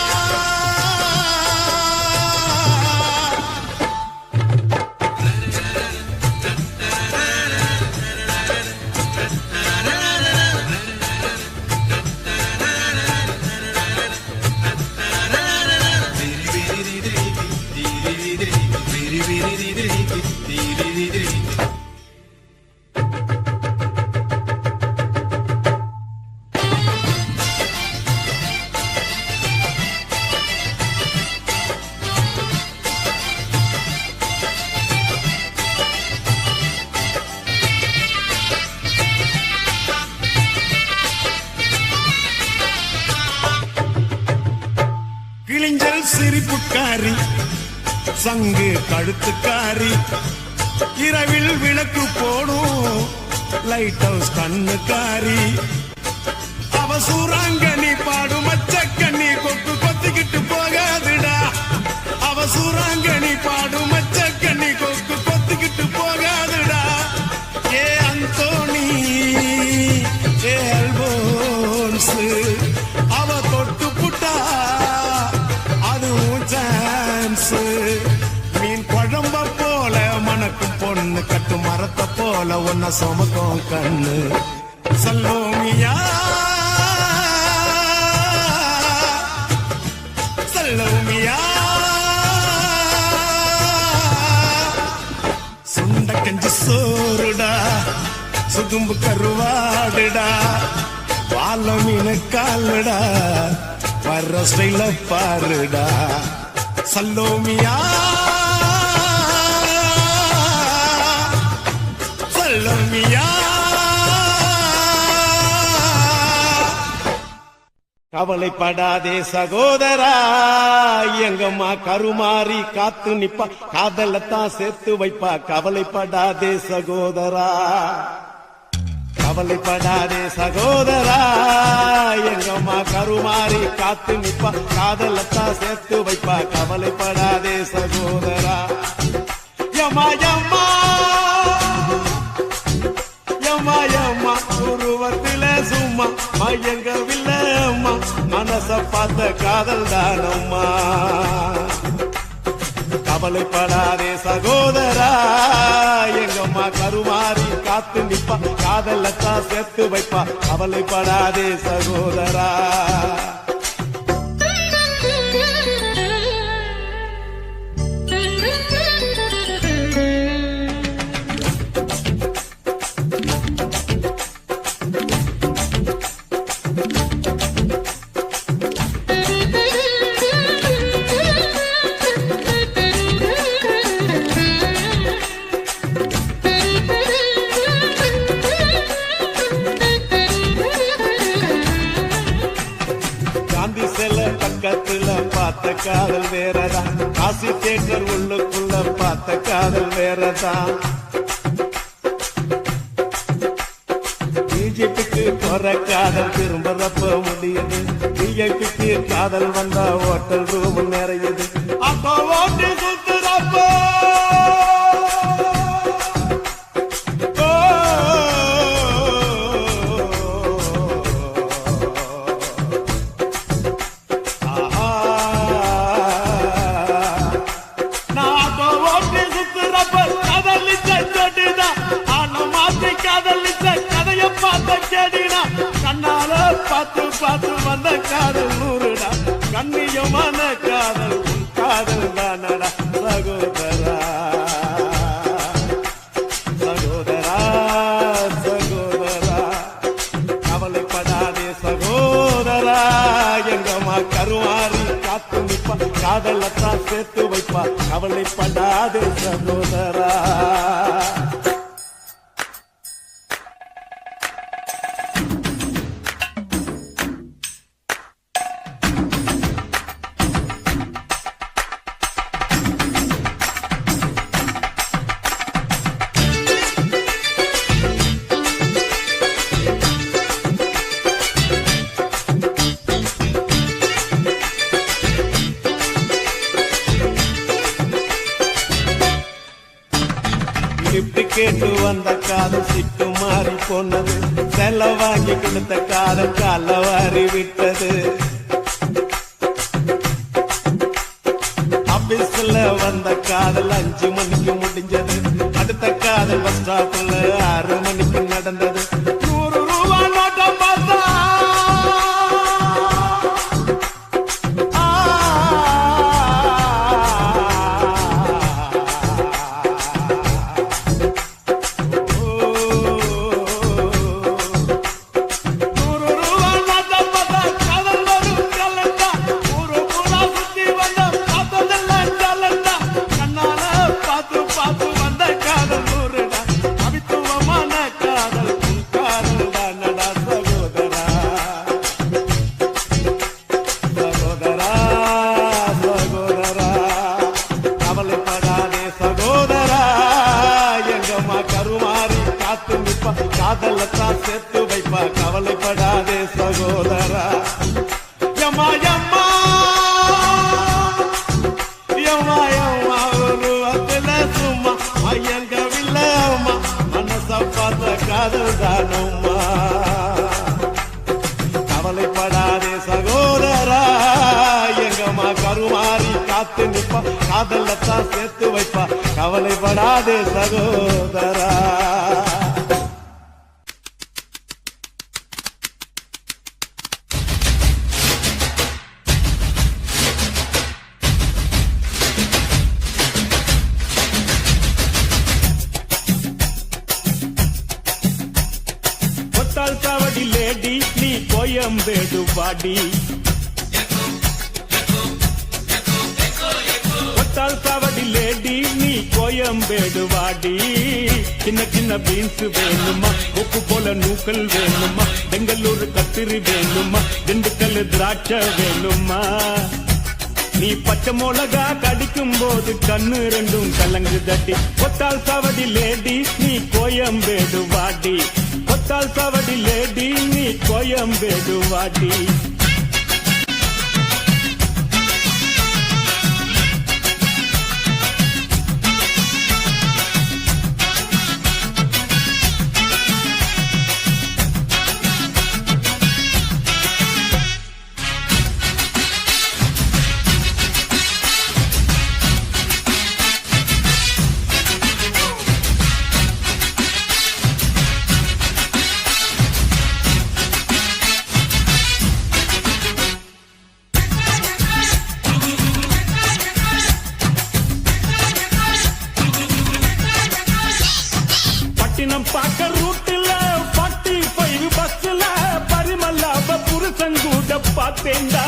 கிழிஞ்சல் சிரிப்புக்காரி சங்கு கழுத்துக்காரி இரவில் விளக்கு போடும் லைட் ஹவுஸ் கண்ணுக்காரி அவ சூறாங்கண்ணி பாடும் மச்சக்கண்ணி கொக்கு கொத்திக்கிட்டு போகாதுடா அவ சூறாங்கண்ணி பாடும் மச்சக்கண்ணி கொக்கு கொத்திக்கிட்டு போகாதுடா ஏ அந்தோணி ஏ அல்போன்ஸ் அவ தொட்டு புட்டா அதுவும் சான்ஸ் மீன் குழம்ப போல மணக்கும் பொண்ணு கட்டு மரத்தை போல ஒன்ன சுமக்கும் கண்ணு சல்லோமியா சல்லோமியா சுண்ட கஞ்சி சோறுடா சுதும்பு கருவாடுடா வாழ மீன காலுடா வர்ற ஸ்டைல பாருடா சல்லோமியா சல்லோமியா கவலைப்படாதே சகோதரா எங்கம்மா கருமாறி காத்து நிப்பா காதலத்தான் சேர்த்து வைப்பா கவலைப்படாதே சகோதரா கவலைப்படாதே சகோதரா எங்கம்மா கருமாறி காத்து நிப்பா காதலத்தான் சேர்த்து வைப்பா கவலைப்படாதே சகோதரா யம்மா யம்மா யம்மா யம்மா உருவத்தில சும்மா மயங்கவில்லை அம்மா மனச பார்த்த காதல் தானம்மா கவலைப்படாதே சகோதரா எங்கம்மா கருமாறி காத்து நிப்பா காதலத்தான் சேர்த்து வைப்பா கவலைப்படாதே சகோதரா பக்கத்துல பார்த்த காதல் வேறதான் காசி தேட்டர் உள்ளுக்குள்ள பார்த்த காதல் வேறதான் பிஜேபிக்கு போற காதல் திரும்பறப்ப முடியுது பிஜேபிக்கு காதல் வந்தா ஹோட்டல் ரூம் நிறையுது அப்போ ஓட்டு சுத்துறப்போ கண்ணால பார்த்து பார்த்து வந்த காதல் நூறுடா கண்ணியமான காதல் உன் காதல் தானடா சகோதரா சகோதரா சகோதரா கவலைப்படாதே சகோதரா எங்கம்மா கருமாறி காத்து நிப்பா காதலத்தான் சேர்த்து வைப்பா கவலைப்படாதே சகோதரா கேட்டு வந்த காதல் சிட்டு மாறி போனது செல வாங்கி கொடுத்த காதல் கால வாரி விட்டது ஆபீஸ்ல வந்த காதல் 5 மணிக்கு முடிஞ்சது அடுத்த காதல் பஸ் ஸ்டாப்ல 6 மணிக்கு நடந்தது 100 ரூபாய் நோட்டை பார்த்தா காதலத்தான் சேர்த்து வைப்பா கவலைப்படாதே சகோதரா யம்மா யம்மா யம்மா யம்மா ஒரு அத்தல சும்மா ஐயங்கவில்லை அம்மா மனச பார்த்த காதல் தானம்மா கவலைப்படாதே சகோதரா எங்கம்மா கருமாறி காத்து நிப்பா காதலத்தான் சேர்த்து வைப்பா கவலைப்படாதே சகோதரா சாவடி லேடி நீ கோயம்பேடு வாடி கொத்தால் சாவடி லேடி நீ கோயம்பேடு வாடி சின்ன சின்ன பீன்ஸ் வேணுமா உப்பு போல நூக்கல் வேணுமா பெங்களூர் கத்திரி வேணுமா திண்டுக்கல் திராட்சை வேணுமா நீ பச்சை மிளகா கடிக்கும் போது கண்ணு ரெண்டும் கலங்கு தட்டி கொத்தால் சாவடி லேடி நீ கோயம்பேடு வாடி கொத்தால் சாவடி லேடி நீ கோயம்பேடு வாடி பாக்க ரூட்டுல 45 பஸ்ல பரிமல்லாப புருஷங்கூட பார்த்தேண்டா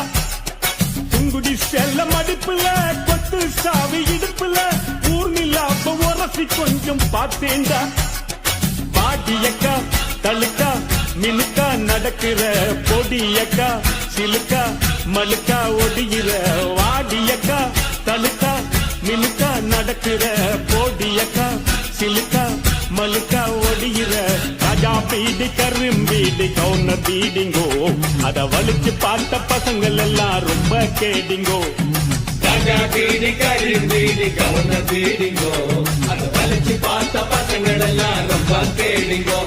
துங்குடி செல்ல மடிப்புல கொத்து சாவி இடுப்புல ஊர்நிலாப உரசி கொஞ்சம் பார்த்தேண்டா பாடியக்கா தழுக்கா மினுக்கா நடக்கிற பொடியக்கா சிலுக்கா மழுக்கா ஒடிகிற வாடியக்கா தழுக்கா மினுக்கா நடக்கிற பொடியக்கா சிலுக்கா மலுக்கா ஒடிகிற ராஜா பீடி கரும்பீடி கவுன பீடிங்கோ அத வலிச்சு பார்த்த பசங்கள் எல்லாம் ரொம்ப கேடிங்கோ ராஜா பீடி கரும்பீடி கவுன பீடிங்கோ அத வலிச்சு பார்த்த பசங்கள் எல்லாம் ரொம்ப கேடிங்கோ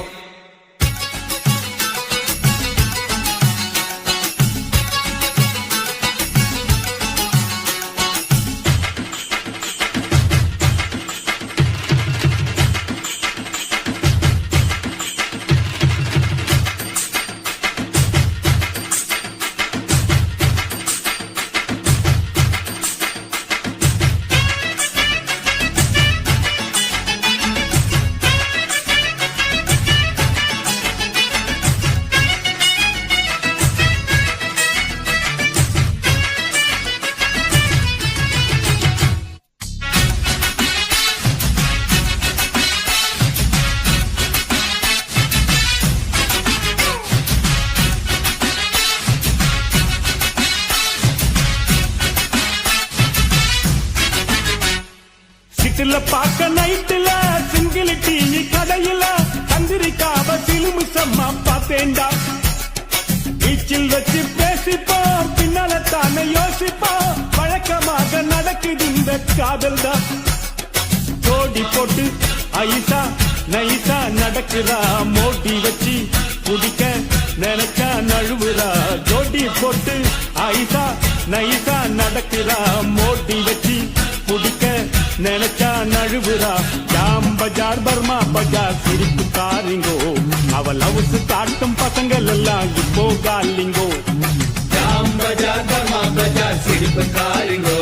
பாக்க நைட்டுல சிங்கிள் டீ கடையில கந்திரிக்காவ சிலுமிசம்மா பார்த்தேண்டா பீச்சில் வச்சு பேசிப்போம் பின்னால தானே யோசிப்போம் வழக்கமாக நடக்குது இந்த காதல் தான் ஜோடி போட்டு ஐசா நைசா நடக்கிறா மோடி வச்சு குடிக்க நினைச்சா நழுவுறா ஜோடி போட்டு ஐசா நைசா நடக்கிறா மோடி வச்சு குடிக்க நினைச்சா நழுவுறா ஜாம் பஜார் பர்மா பஜார் சிரிப்பு காரிங்கோ அவள் லவ்ஸ் காட்டும் பசங்கள் எல்லாம் இப்போ காலிங்கோ ஜாம் பஜார் பர்மா பஜார் சிரிப்பு காரிங்கோ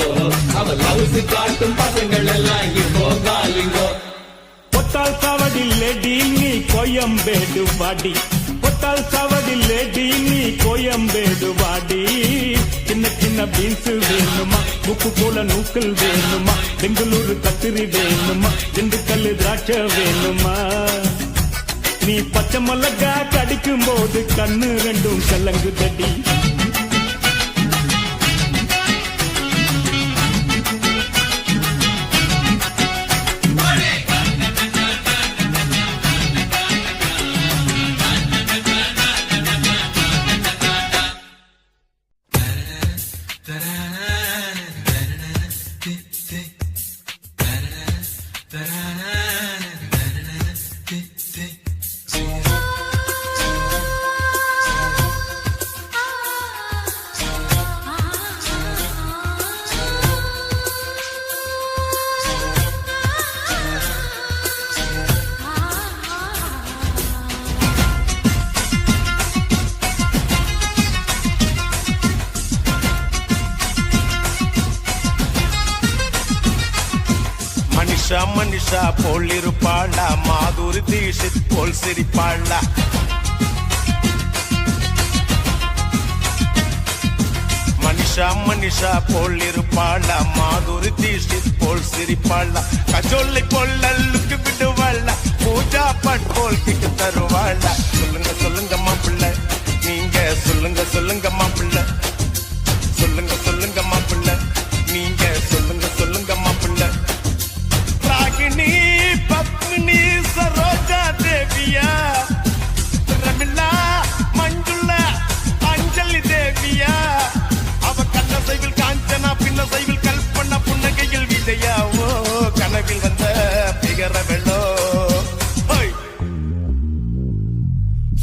அவள் லவ்ஸ் காட்டும் பசங்கள் எல்லாம் இப்போ காலிங்கோ கொத்தால் சாவடி லேடி நீ கோயம்பேடு வாடி கொத்தால் சாவடி லேடி நீ கோயம்பேடு வாடி சின்ன சின்ன பீன்ஸ் வேணுமா உப்பு போல நூக்கல் வேணுமா பெங்களூர் கத்திரி வேணுமா திண்டுக்கல் திராட்சை வேணுமா நீ பச்சை மிளகா கடிக்கும் போது கண்ணு ரெண்டும் கலங்கு தடி மனிஷா மனிஷா போல் இருப்பாளா, மாதுரி தீஷித் போல் சிரிப்பாளா. மனிஷா மனிஷா போல் இருப்பாளா, மாதுரி தீஷித் போல் சிரிப்பாளா. கஜோலை போல் அல்லுக்கு விடுவாளா, பூஜா பட் போல் கிக்கு தருவாளா. சொல்லுங்க சொல்லுங்க மாப்பிள்ள, நீங்க சொல்லுங்க சொல்லுங்க மாப்பிள்ள. சொல்லுங்க சொல்லுங்க மாப்பிள்ள, நீங்க சொல்லுங்க சொல்லுங்க மாப்பிள்ள. ராகினி பத்மினி சரோஜா தேவியா, ரமிளா மஞ்சுளா அஞ்சலி தேவியா. அவ கண்ண சைவில் காஞ்சனா, பின்ன சைவில் கல்பனா, புன்னகையில் விஜயா. ஓ கனவில் வந்த பிகர வெள்ளோ.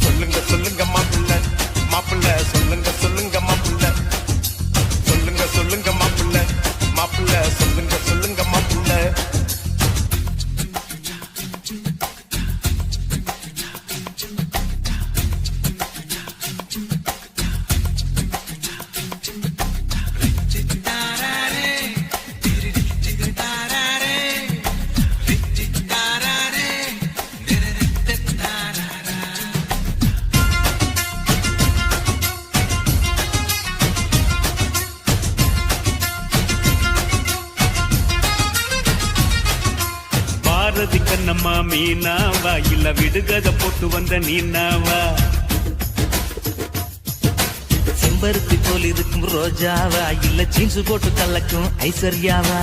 சொல்லுங்க சொல்லுங்க மாப்பிள்ள மாப்பிள்ள, சொல்லுங்க சொல்லுங்க மாப்பிள்ள. சொல்லுங்க சொல்லுங்க மாப்பிள்ள மாப்பிள்ள, சொல்லுங்க சொல்லுங்க மாப்பிள்ள. பாரதி கண்ணம்மா மீனாவா, இல்ல விடுகத போட்டு வந்த நீனாவா. செம்பருத்தி போல் இருக்கும் ரோஜாவா, இல்ல ஜீன்ஸ் போட்டு கலக்கும் ஐஸ்வர்யாவா.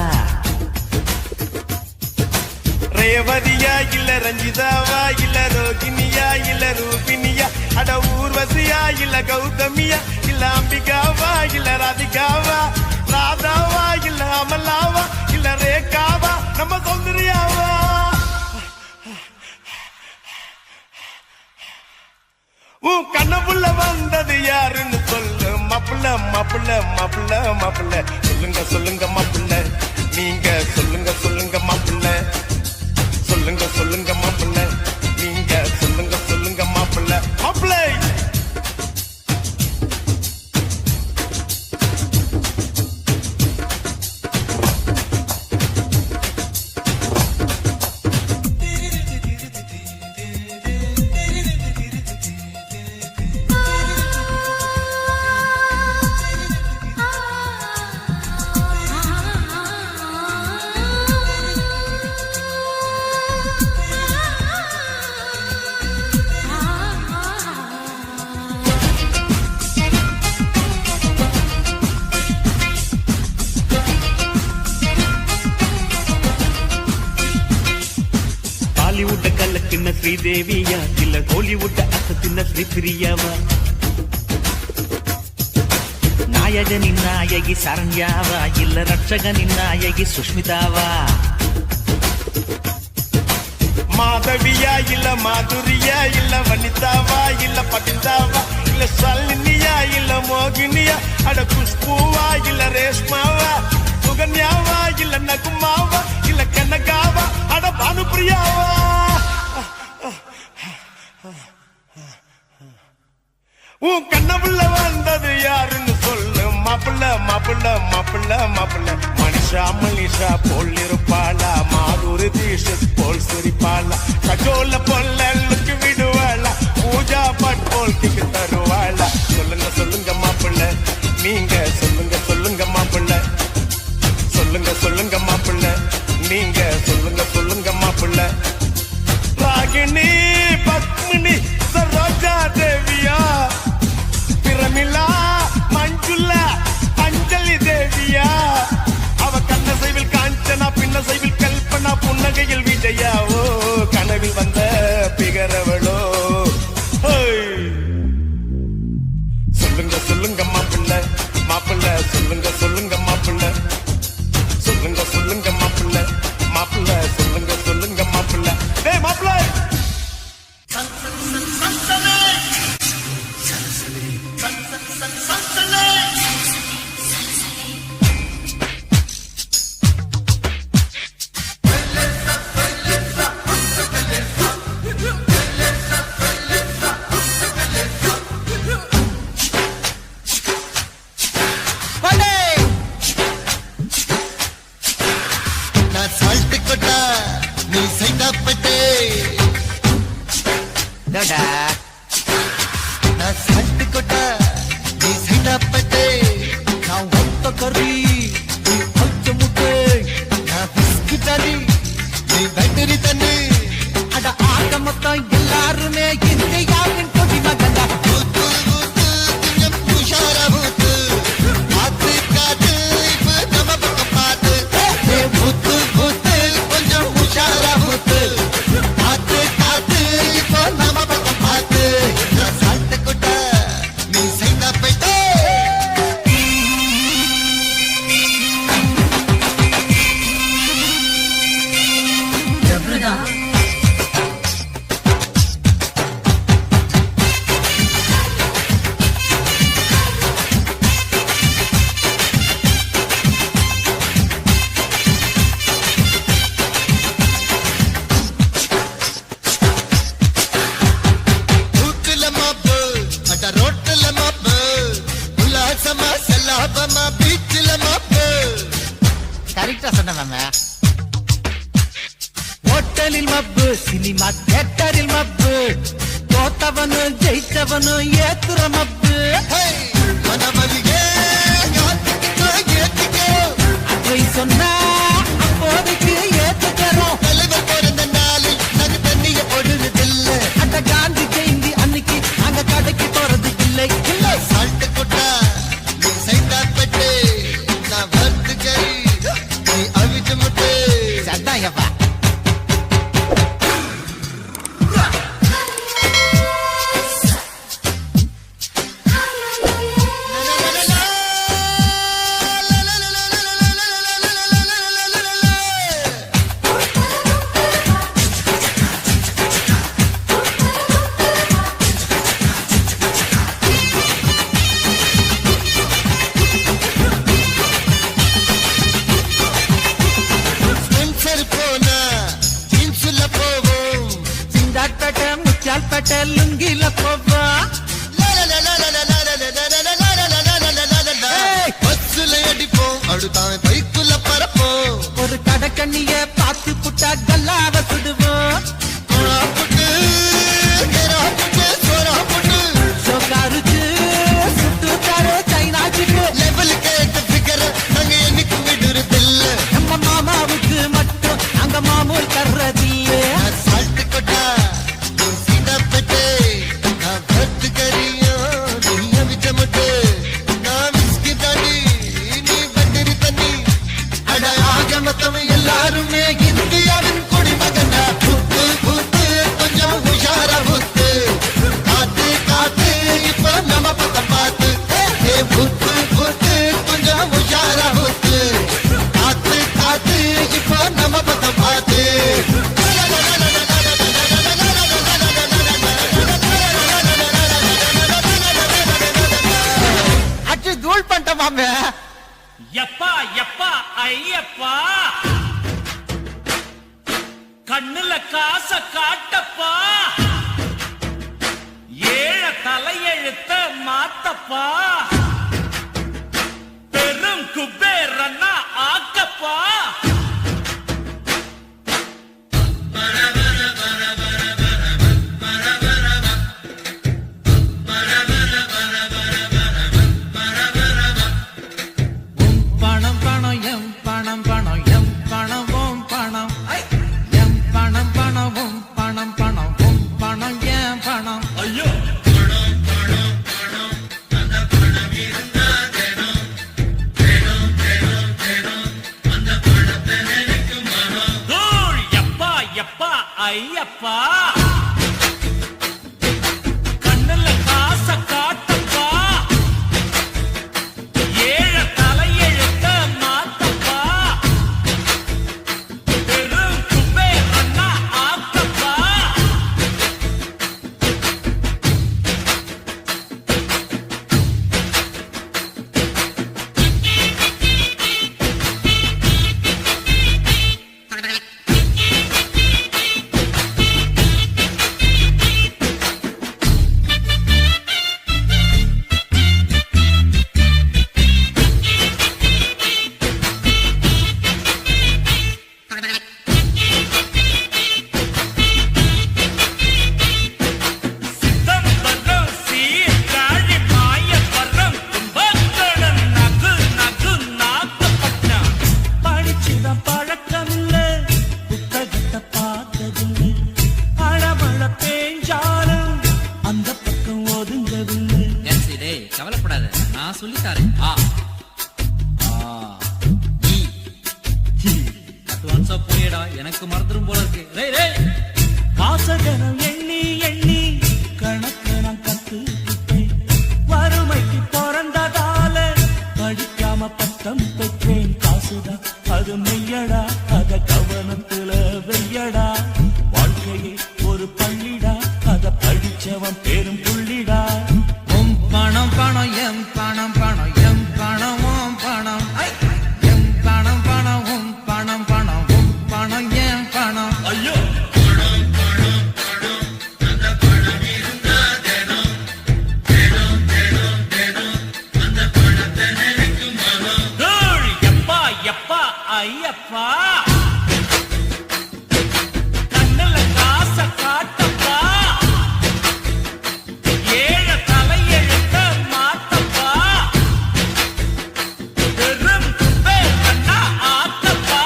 ரேவதியா இல்ல ரஞ்சிதாவா, இல்ல ரோகிணியா இல்ல ரூபினியா. அட ஊர்வசியா இல்ல கௌதமியா, இல்ல அம்பிகாவா இல்ல ராதிகாவா. ராதாவா இல்ல அமலாவா, இல்ல ரேகாவா நம்ம சௌந்தர்யாவா. உன் கண்ணப்புள்ள வந்தது யாருன்னு சொல்லு மாப்பிள்ள மாப்பிள்ள மாப்பிள்ள மாப்பிள்ள. சொல்லுங்க சொல்லுங்க மாப்பிள்ள, நீங்க சொல்லுங்க சொல்லுங்க மாப்பிள்ள. சொல்லுங்க சொல்லுங்க மாப்பிள்ள, நீங்க சொல்லுங்க சொல்லுங்க மாப்பிள்ள. மாப்பிள்ள ಬಾಲಿವುಡ್ ಕಲ್ಲಕ್ಕಿನ್ನ ಶ್ರೀದೇವಿಯ, ಇಲ್ಲ ಕೋಲಿವುಡ್ ಅಸತಿನ್ನ ಶ್ರೀಪ್ರಿಯವ. நாயகனின் நாயகி சரண்யாவா, இல்ல ரட்சகனின் நாயகி சுஷ்மிதாவா. மாதவியா இல்ல மாதுரியா, இல்ல வனிதாவா இல்ல பபிதாவா, இல்ல ஷாலினியா இல்ல மோகினியா. அட குஷ்பூவா இல்ல ரேஷ்மாவா, சுகன்யாவா இல்ல நகுமாவா, இல்ல கனகாவா, அட பானுப்பிரியாவா. உன் கண்ணப்புள்ள வந்தது யாருன்னு சொல்லு மாப்பிள்ள மாப்பிள்ள மாப்பிள்ள மாப்பிள்ள. மனிஷா மனிஷா போல் இருப்பாளா, மாதுரி தீஷித் போல் சிரிப்பாளா. கஜோல பொல்லுக்கு விடுவாளா, பூஜா பட் போல் கிக்கு தருவாளா. சொல்லுங்க சொல்லுங்க மாப்பிள்ள, நீங்க சொல்லுங்க சொல்லுங்க மாப்பிள்ள. சொல்லுங்க சொல்லுங்க மாப்பிள்ள, நீங்க சொல்லுங்க சொல்லுங்க மாப்பிள்ள. ராகினி பத்மினி சரோஜா தேவியா, பிரமிளா மஞ்சுளா அஞ்சலி தேவியா. அவ கண்ண சைவில் காஞ்சனா, பின்ன சைவில் கல்பனா, புன்னகையில் விஜயா. ஓ கனவில் வந்த பிகரவளோ. சொல்லுங்க சொல்லுங்க மாப்பிள்ள மாப்பிள்ள, சொல்லுங்க சொல்லுங்க மாப்பிள்ள. சொல்லுங்க சொல்லுங்க மாப்பிள்ள மாப்பிள்ள, சொல்லுங்க சொல்லுங்க மாப்பிள்ள. டேய் மாப்பிள்ள நான் சால்ட் கொட்ட கொட்டா நீ செய்தப்பட்டே நான் சட்டு கொட்டா நீ செய்தப்பட்டே நான் ஒத்த கறி நீ பச்ச முட்டை நான் பிஸ்கி நீ பேட்டரி தண்ணி அட ஆக மொத்தம் எல்லாருமே இந்தியாவின் குடிமகன்டா ஊத்து ஊத்து கொஞ்சம் உஷாரா ஊத்து காத்து காத்து இப்ப நம்ம பக்கம் பார்த்து ஊத்து ஊத்து கொஞ்சம் உஷாரா ஊத்து காத்து காத்து இப்ப நம்ம பக்கம் பார்த்து சால்ட்டு கொட்டா நீ செய்தா போயிட்டே தூக்குல மாப்பு அட ரோட்டுல மாப்பு உல்லாசமா செல்லாபமா பீச்சில மாப்பு கரெக்டா சொன்ன மாமா ஹோட்டலில் மப்பு சினிமா தியேட்டரில் மப்பு தோத்தவனு ஜெயிச்சவனு ஏத்துற மப்பு மனவலியே ஏத்துக்கோ அப்படி சொன்னா அப்போதைக்கு ஏத்துக்கிறோம் தலைவர் பிறந்த நாளில் நாங்க தண்ணிய போடுறதில்லை அந்த காந்தி ஜெயந்தி அன்னைக்கு நாங்க கடைக்கு போறது இல்லை இல்லை சால்ட்டு கொட்டா நீ சைதாப்பட்டு நான் வறுத்து கறி நீ அவிச்ச முட்டு சட்டாயப்பா ஸ்பென்சர் போனா ஜீன்ஸ்ல போவோம் சிந்தாட்பேட்டை முச்சால்பேட்டை லுங்கில போவோம் பஸ்ல அடிப்போம் அடுத்தான் பைக்குள்ள பறப்போம் ஒரு கடக்கண்ணிய பார்த்து புட்டா கல்லாவ சுடுவோம் சோகாருச்சு சுட்டு தாரே சைனாச்சுக்கு லெவலுக்கு ஏத்த ஃபிகர் நாங்க என்னைக்கு விடுறதில்ல நம்ம மாமாவுக்கு மட்டும் நாங்க மாமூல் தர்றதில்ல சால்ட்டு கொட்டா நீ சீதாப்பட்டு நான் பத்து கறியோ நீ அவிச்ச முட்டு நான் விஸ்கி தாண்டி நீ பட்டரி தண்ணி அட ஆக மொத்தம் எல்லாருமே இந்தியாவின் குடிமகனா ஊத்து ஊத்து கொஞ்சம் உஷாரா ஊத்து காத்து காத்து இப்ப நம்ம பக்கம் பார்த்து ஊத்து ஊத்து கொஞ்சம் உஷாரா ஊத்து காத்து காத்து இப்ப நம்ம பக்கம் பார்த்து அச்சு தூள் பண்ணிட்ட மாமே எப்பா எப்பா ஐயப்பா கண்ணுல காச காட்டப்பா ஏழ தலையெழுத்த மாத்தப்பா பெரும் குபேரன்னா ஆக்கப்பா பணம் பணம் எம் பணம் பணம் எம் பணம் ஓம் பணம் எம் பணம் பணமும் பணம் பணம் உம் பணம் ஏன் பணம் ஐயோ தூள் எப்பா எப்பா ஐயப்பா கண்ணுல காச காட்டப்பா ஏழ தலையெழுத்த மாத்தப்பா பெரும் குபேரன்னா ஆக்கப்பா தான் பழக்கம் இல்ல புத்தகத்தை பார்த்ததில்லை அழமழ பேஞ்சாலும் அந்த பக்கம் ஒதுங்கவில்லை கவலைப்படாத நான் சொல்லித்தாரேன் அட்வான்ஸா போயடா எனக்கு மறந்துடும் போல இருக்கு வாசகரம் எண்ணி எண்ணி கணக்கு நான் கத்துக்கிட்டேன் வறுமைக்கு பிறந்ததால படிக்காம பட்டம் பெற்றேன் காசுதான் அது மெய்யடா அத கவனத்துல வெய்யடா வாழ்க்கையே ஒரு பள்ளிடா அத படிச்சவன் பேரும் புள்ளிடா உம் பணம் பணம் எம் பணம் பணம் எம் பணம் உம் பணம் எம் பணம் பணம் உம் பணம் பணம் உம் பணம் எம் பணம் ஐயோ எப்பா எப்பா ஐயப்பா கண்ணுல காச காட்டப்பா ஏழ தலையெழுத்த மாத்தப்பா பெரும் பேர் கண்ணா ஆத்தப்பா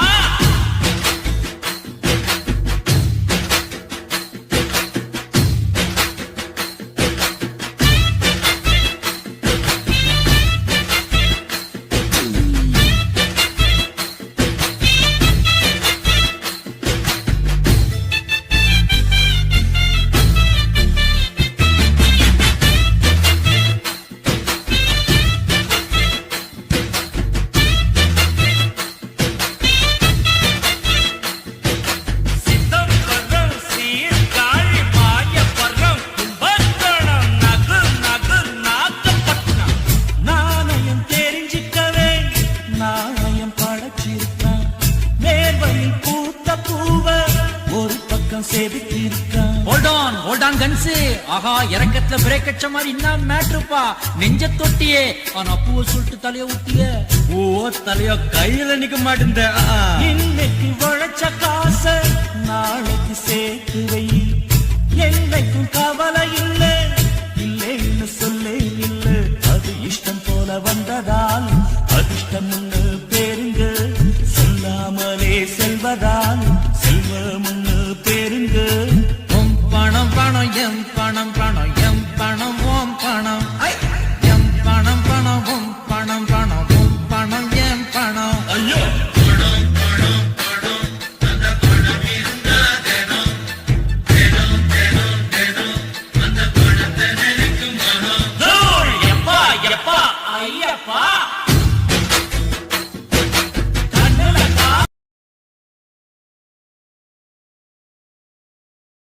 சிதம்பரம் சீர்காழி மாயவரம் கும்பகோணம் நகு நகு நாகப்பட்டினம் நாணயம் தெரிஞ்சிக்கவே நாணயம் படைச்சிருக்கான் மேர்வையில் பூத்த பூவ ஒரு பக்கம் செதுக்கியிருக்கான் ஹோல்ட் ஆன் கன்ஸ் ஆஹா இறக்கத்துல பிரேக் அடிச்ச மாதிரி என்ன மேட்ருப்பா நெஞ்ச தொட்டியே ஆனா பூவை சொல்லிட்டு தலைய ஊட்டிய ஓ தலையோ கையில நிக்க மாட்டேந்த இன்னைக்கு உழைச்ச காச நாளைக்கு சேர்த்து வை என்னைக்கும் கவலை